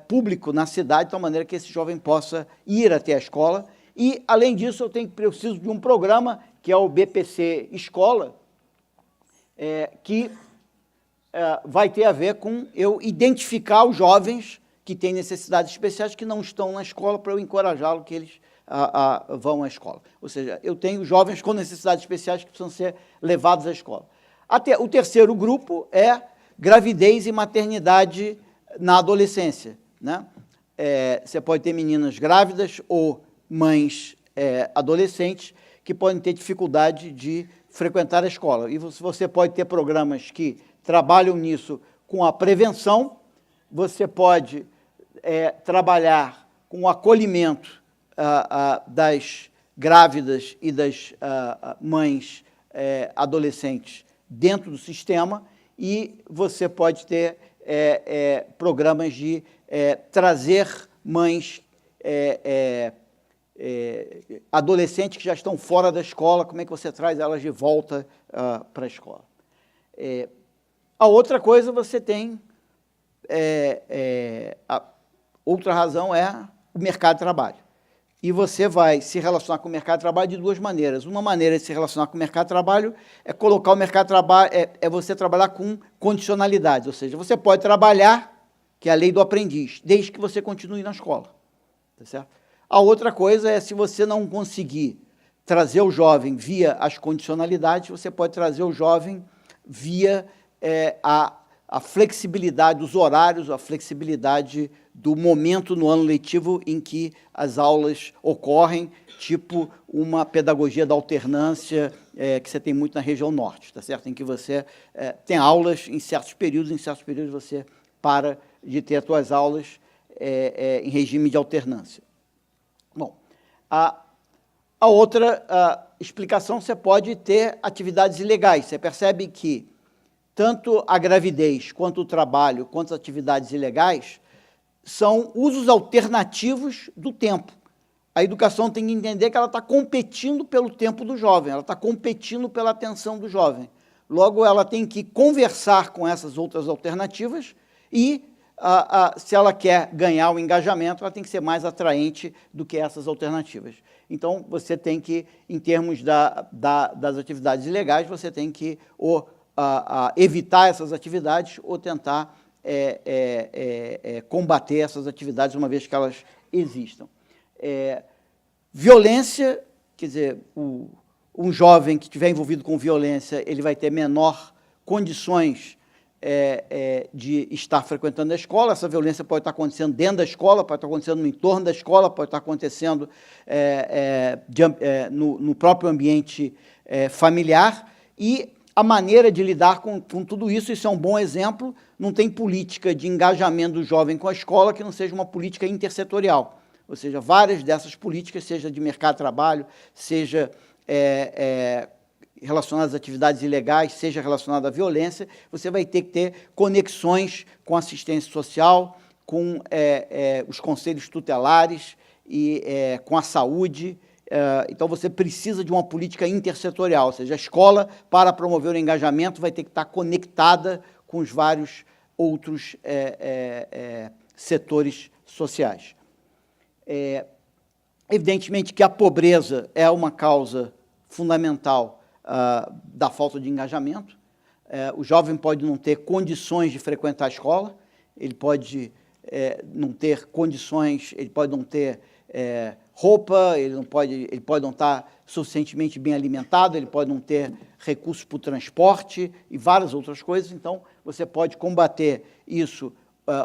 público na cidade, de tal maneira que esse jovem possa ir até a escola. E, além disso, eu preciso de um programa, que é o BPC Escola, que vai ter a ver com eu identificar os jovens que têm necessidades especiais, que não estão na escola, para eu encorajá-los que eles vão à escola. Ou seja, eu tenho jovens com necessidades especiais que precisam ser levados à escola. O terceiro grupo é gravidez e maternidade na adolescência. Né? Você pode ter meninas grávidas ou mães adolescentes que podem ter dificuldade de frequentar a escola. E você pode ter programas que trabalham nisso com a prevenção, você pode trabalhar com o acolhimento das grávidas e das mães adolescentes dentro do sistema, e você pode ter programas de trazer mães adolescentes que já estão fora da escola, como é que você traz elas de volta para a escola. A outra coisa, você tem, outra razão é o mercado de trabalho. E você vai se relacionar com o mercado de trabalho de 2 maneiras. Uma maneira de se relacionar com o mercado de trabalho é colocar o mercado de trabalho, você trabalhar com condicionalidades, ou seja, você pode trabalhar, que é a lei do aprendiz, desde que você continue na escola. Tá certo? A outra coisa é, se você não conseguir trazer o jovem via as condicionalidades, você pode trazer o jovem via a flexibilidade dos horários, a flexibilidade do momento no ano letivo em que as aulas ocorrem, tipo uma pedagogia da alternância que você tem muito na região norte, tá certo? Em que você tem aulas em certos períodos você para de ter as suas aulas em regime de alternância. Bom, a outra explicação, você pode ter atividades ilegais. Você percebe que tanto a gravidez, quanto o trabalho, quanto as atividades ilegais, são usos alternativos do tempo. A educação tem que entender que ela está competindo pelo tempo do jovem, ela está competindo pela atenção do jovem. Logo, ela tem que conversar com essas outras alternativas e, se ela quer ganhar o engajamento, ela tem que ser mais atraente do que essas alternativas. Então, você tem que, em termos das atividades ilegais, você tem que a evitar essas atividades ou tentar combater essas atividades, uma vez que elas existam. Violência, quer dizer, um jovem que estiver envolvido com violência, ele vai ter menor condições de estar frequentando a escola. Essa violência pode estar acontecendo dentro da escola, pode estar acontecendo no entorno da escola, pode estar acontecendo no próprio ambiente familiar, e a maneira de lidar com tudo isso, isso é um bom exemplo. Não tem política de engajamento do jovem com a escola que não seja uma política intersetorial, ou seja, várias dessas políticas, seja de mercado de trabalho, seja relacionadas às atividades ilegais, seja relacionada à violência, você vai ter que ter conexões com a assistência social, com os conselhos tutelares e com a saúde. Então, você precisa de uma política intersetorial, ou seja, a escola, para promover o engajamento, vai ter que estar conectada com os vários outros setores sociais. Evidentemente que a pobreza é uma causa fundamental da falta de engajamento. O jovem pode não ter condições de frequentar a escola, ele pode não ter condições, ele pode não ter roupa, ele pode não estar suficientemente bem alimentado, ele pode não ter recursos para o transporte e várias outras coisas. Então, você pode combater isso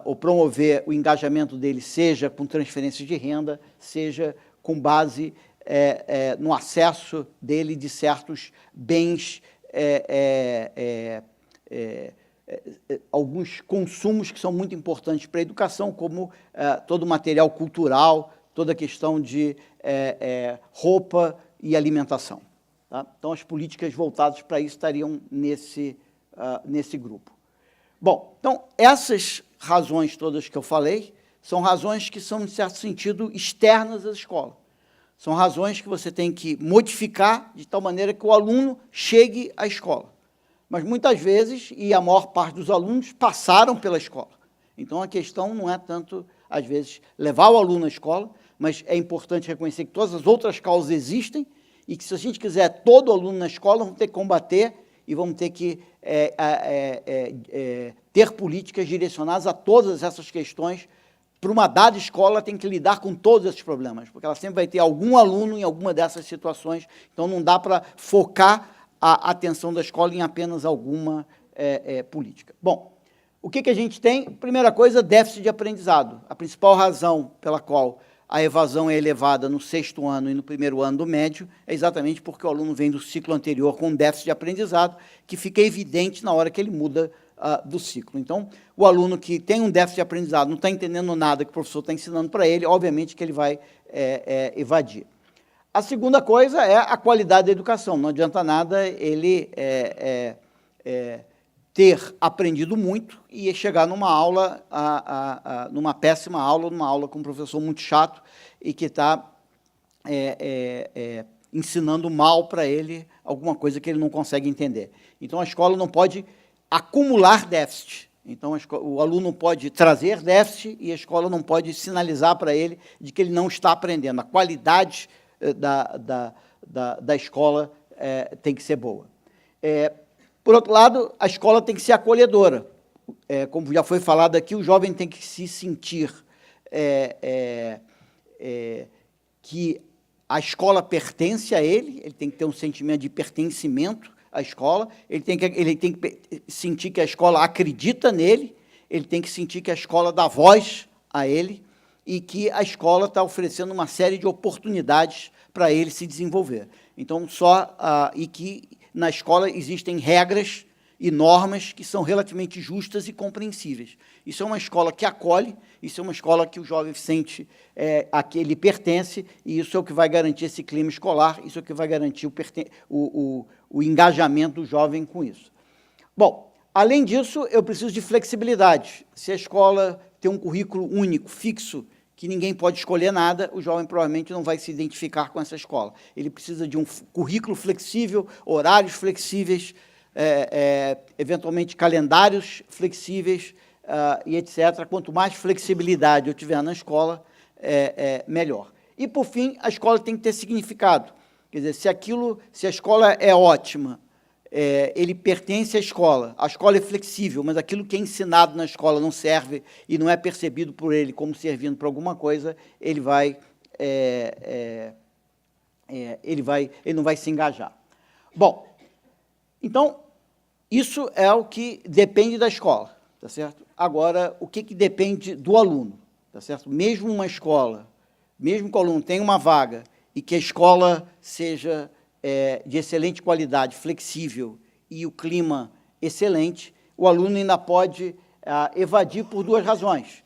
ou promover o engajamento dele, seja com transferências de renda, seja com base no acesso dele de certos bens, alguns consumos que são muito importantes para a educação, como todo o material cultural, toda a questão de roupa e alimentação. Tá? Então, as políticas voltadas para isso estariam nesse grupo. Bom, então, essas razões todas que eu falei são razões que são, em certo sentido, externas à escola. São razões que você tem que modificar de tal maneira que o aluno chegue à escola. Mas, muitas vezes, e a maior parte dos alunos, passaram pela escola. Então, a questão não é tanto, às vezes, levar o aluno à escola, mas é importante reconhecer que todas as outras causas existem e que, se a gente quiser todo aluno na escola, vamos ter que combater e vamos ter que ter políticas direcionadas a todas essas questões. Para uma dada escola, tem que lidar com todos esses problemas, porque ela sempre vai ter algum aluno em alguma dessas situações, então não dá para focar a atenção da escola em apenas alguma política. Bom, o que a gente tem? Primeira coisa, déficit de aprendizado. A principal razão pela qual a evasão é elevada no 6º ano e no 1º ano do médio é exatamente porque o aluno vem do ciclo anterior com um déficit de aprendizado que fica evidente na hora que ele muda do ciclo. Então, o aluno que tem um déficit de aprendizado, não está entendendo nada que o professor está ensinando para ele, obviamente que ele vai evadir. A segunda coisa é a qualidade da educação. Não adianta nada ele ter aprendido muito e chegar numa aula, numa péssima aula, numa aula com um professor muito chato e que está ensinando mal para ele alguma coisa que ele não consegue entender. Então, a escola não pode acumular déficit. Então, o aluno pode trazer déficit e a escola não pode sinalizar para ele de que ele não está aprendendo. A qualidade da escola tem que ser boa. Por outro lado, a escola tem que ser acolhedora. Como já foi falado aqui, o jovem tem que se sentir que a escola pertence a ele, ele tem que ter um sentimento de pertencimento à escola, ele tem que sentir que a escola acredita nele, ele tem que sentir que a escola dá voz a ele e que a escola está oferecendo uma série de oportunidades para ele se desenvolver. Então, e que na escola existem regras e normas que são relativamente justas e compreensíveis. Isso é uma escola que acolhe, isso é uma escola que o jovem sente a que ele pertence, e isso é o que vai garantir esse clima escolar, isso é o que vai garantir o engajamento do jovem com isso. Bom, além disso, eu preciso de flexibilidade. Se a escola tem um currículo único, fixo, que ninguém pode escolher nada, o jovem provavelmente não vai se identificar com essa escola. Ele precisa de um currículo flexível, horários flexíveis, eventualmente calendários flexíveis e etc. Quanto mais flexibilidade eu tiver na escola, melhor. E, por fim, a escola tem que ter significado. Quer dizer, se a escola é ótima, ele pertence à escola. A escola é flexível, mas aquilo que é ensinado na escola não serve e não é percebido por ele como servindo para alguma coisa, ele não vai se engajar. Bom, então, isso é o que depende da escola, tá certo? Agora, o que depende do aluno, tá certo? Mesmo uma escola, mesmo que o aluno tenha uma vaga e que a escola seja de excelente qualidade, flexível e o clima excelente, o aluno ainda pode evadir por duas razões.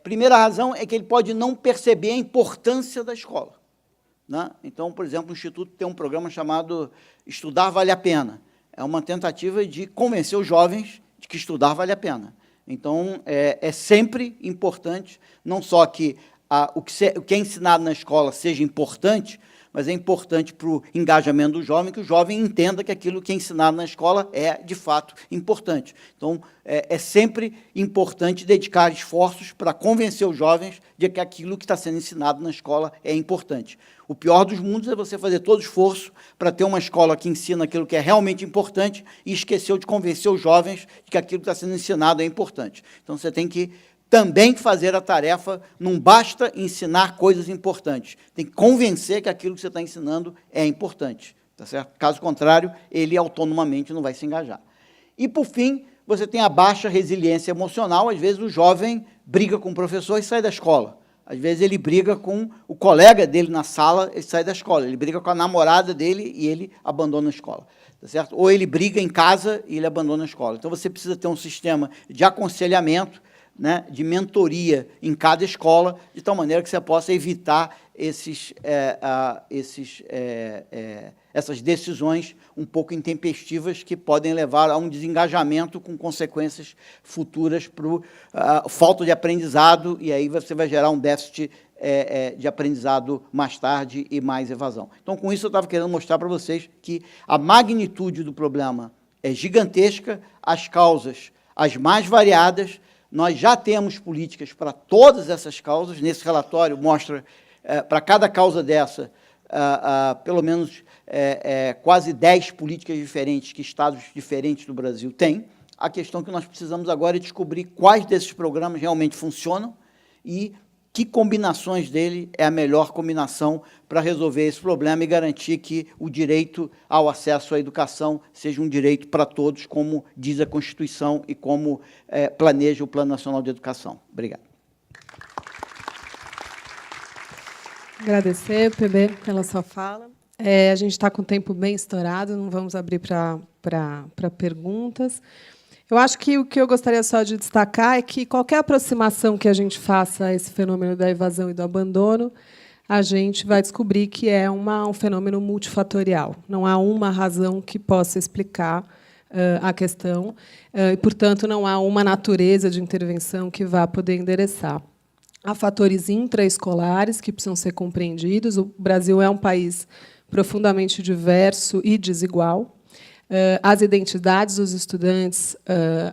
Primeira razão é que ele pode não perceber a importância da escola, né? Então, por exemplo, o Instituto tem um programa chamado Estudar Vale a Pena. É uma tentativa de convencer os jovens de que estudar vale a pena. Então, é sempre importante, não só que o que é ensinado na escola seja importante, mas é importante para o engajamento do jovem, que o jovem entenda que aquilo que é ensinado na escola é, de fato, importante. Então, é sempre importante dedicar esforços para convencer os jovens de que aquilo que está sendo ensinado na escola é importante. O pior dos mundos é você fazer todo esforço para ter uma escola que ensina aquilo que é realmente importante e esqueceu de convencer os jovens de que aquilo que está sendo ensinado é importante. Então, você tem que também fazer a tarefa, não basta ensinar coisas importantes, tem que convencer que aquilo que você está ensinando é importante, tá certo? Caso contrário, ele autonomamente não vai se engajar. E, por fim, você tem a baixa resiliência emocional. Às vezes o jovem briga com o professor e sai da escola. Às vezes ele briga com o colega dele na sala e sai da escola. Ele briga com a namorada dele e ele abandona a escola, tá certo? Ou ele briga em casa e ele abandona a escola. Então, você precisa ter um sistema de aconselhamento, né, de mentoria em cada escola, de tal maneira que você possa evitar essas decisões um pouco intempestivas que podem levar a um desengajamento com consequências futuras para falta de aprendizado, e aí você vai gerar um déficit de aprendizado mais tarde e mais evasão. Então, com isso, eu estava querendo mostrar para vocês que a magnitude do problema é gigantesca, as causas as mais variadas. Nós já temos políticas para todas essas causas. Nesse relatório mostra, para cada causa dessa, pelo menos quase 10 políticas diferentes que estados diferentes do Brasil têm. A questão que nós precisamos agora é descobrir quais desses programas realmente funcionam e que combinações dele é a melhor combinação para resolver esse problema e garantir que o direito ao acesso à educação seja um direito para todos, como diz a Constituição e como planeja o Plano Nacional de Educação. Obrigado. Agradecer, PB, pela sua fala. A gente está com o tempo bem estourado, não vamos abrir para perguntas. Eu acho que o que eu gostaria só de destacar é que qualquer aproximação que a gente faça a esse fenômeno da evasão e do abandono, a gente vai descobrir que é um fenômeno multifatorial. Não há uma razão que possa explicar a questão, e, portanto, não há uma natureza de intervenção que vá poder endereçar. Há fatores intraescolares que precisam ser compreendidos. O Brasil é um país profundamente diverso e desigual. As identidades dos estudantes,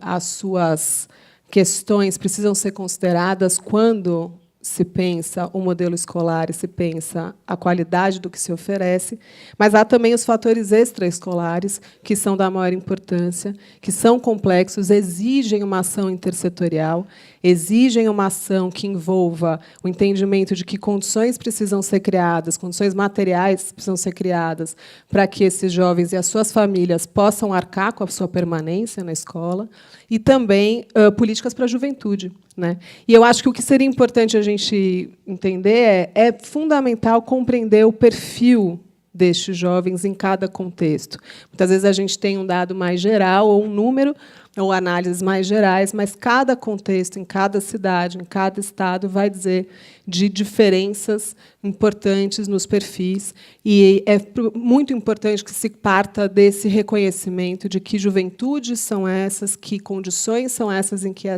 as suas questões precisam ser consideradas quando se pensa o modelo escolar e se pensa a qualidade do que se oferece, mas há também os fatores extraescolares, que são da maior importância, que são complexos, exigem uma ação intersetorial, exigem uma ação que envolva o entendimento de que condições precisam ser criadas, condições materiais precisam ser criadas para que esses jovens e as suas famílias possam arcar com a sua permanência na escola, e também políticas para a juventude, né? E eu acho que o que seria importante a gente entender é fundamental compreender o perfil destes jovens em cada contexto. Muitas vezes a gente tem um dado mais geral ou um número ou análises mais gerais, mas cada contexto, em cada cidade, em cada estado, vai dizer de diferenças importantes nos perfis. E é muito importante que se parta desse reconhecimento de que juventudes são essas, que condições são essas em que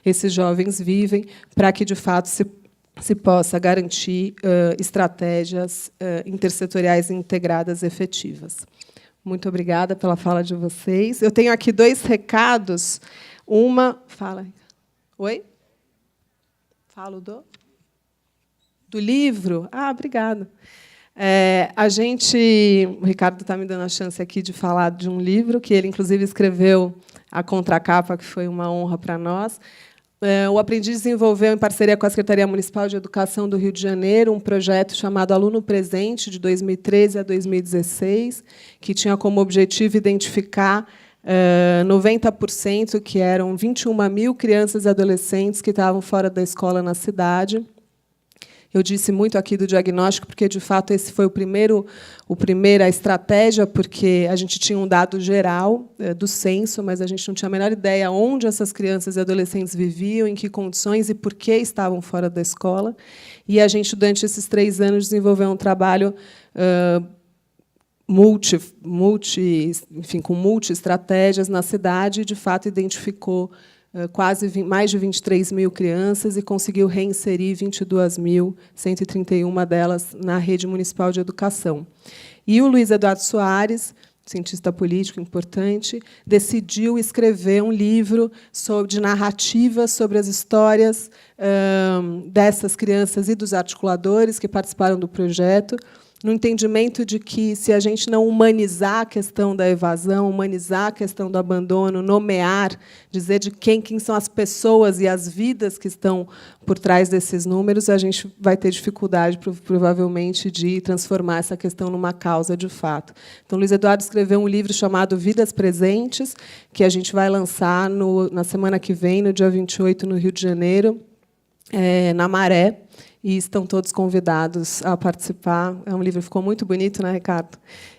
esses jovens vivem, para que, de fato, se possa garantir estratégias intersetoriais integradas efetivas. Muito obrigada pela fala de vocês. Eu tenho aqui 2 recados. Fala. Oi? Falo do livro? Obrigada. O Ricardo está me dando a chance aqui de falar de um livro que ele, inclusive, escreveu a contracapa, que foi uma honra para nós. O Aprendiz desenvolveu, em parceria com a Secretaria Municipal de Educação do Rio de Janeiro, um projeto chamado Aluno Presente, de 2013 a 2016, que tinha como objetivo identificar 90%, que eram 21 mil crianças e adolescentes que estavam fora da escola na cidade. Eu disse muito aqui do diagnóstico, porque, de fato, esse foi a primeira estratégia, porque a gente tinha um dado geral do censo, mas a gente não tinha a menor ideia onde essas crianças e adolescentes viviam, em que condições e por que estavam fora da escola. E a gente, durante esses 3 anos, desenvolveu um trabalho com multi-estratégias na cidade e, de fato, identificou mais de 23 mil crianças e conseguiu reinserir 22.131 delas na rede municipal de educação. E o Luiz Eduardo Soares, cientista político importante, decidiu escrever um livro de narrativas sobre as histórias dessas crianças e dos articuladores que participaram do projeto, no entendimento de que, se a gente não humanizar a questão da evasão, humanizar a questão do abandono, nomear, dizer de quem são as pessoas e as vidas que estão por trás desses números, a gente vai ter dificuldade, provavelmente, de transformar essa questão numa causa de fato. Então, Luiz Eduardo escreveu um livro chamado Vidas Presentes, que a gente vai lançar na semana que vem, no dia 28, no Rio de Janeiro, na Maré, e estão todos convidados a participar. É um livro que ficou muito bonito, né, Ricardo?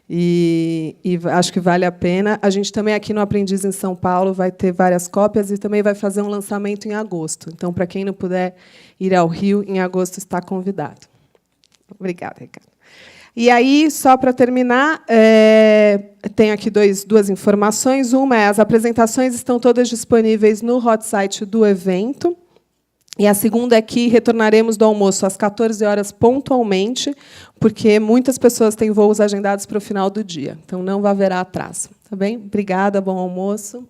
E acho que vale a pena. A gente também, aqui no Aprendiz, em São Paulo, vai ter várias cópias e também vai fazer um lançamento em agosto. Então, para quem não puder ir ao Rio, em agosto está convidado. Obrigada, Ricardo. E aí, só para terminar, tem aqui duas informações. Uma é: as apresentações estão todas disponíveis no hot site do evento. E a segunda é que retornaremos do almoço às 14 horas pontualmente, porque muitas pessoas têm voos agendados para o final do dia. Então, não haverá atraso. Tá bem? Obrigada, bom almoço.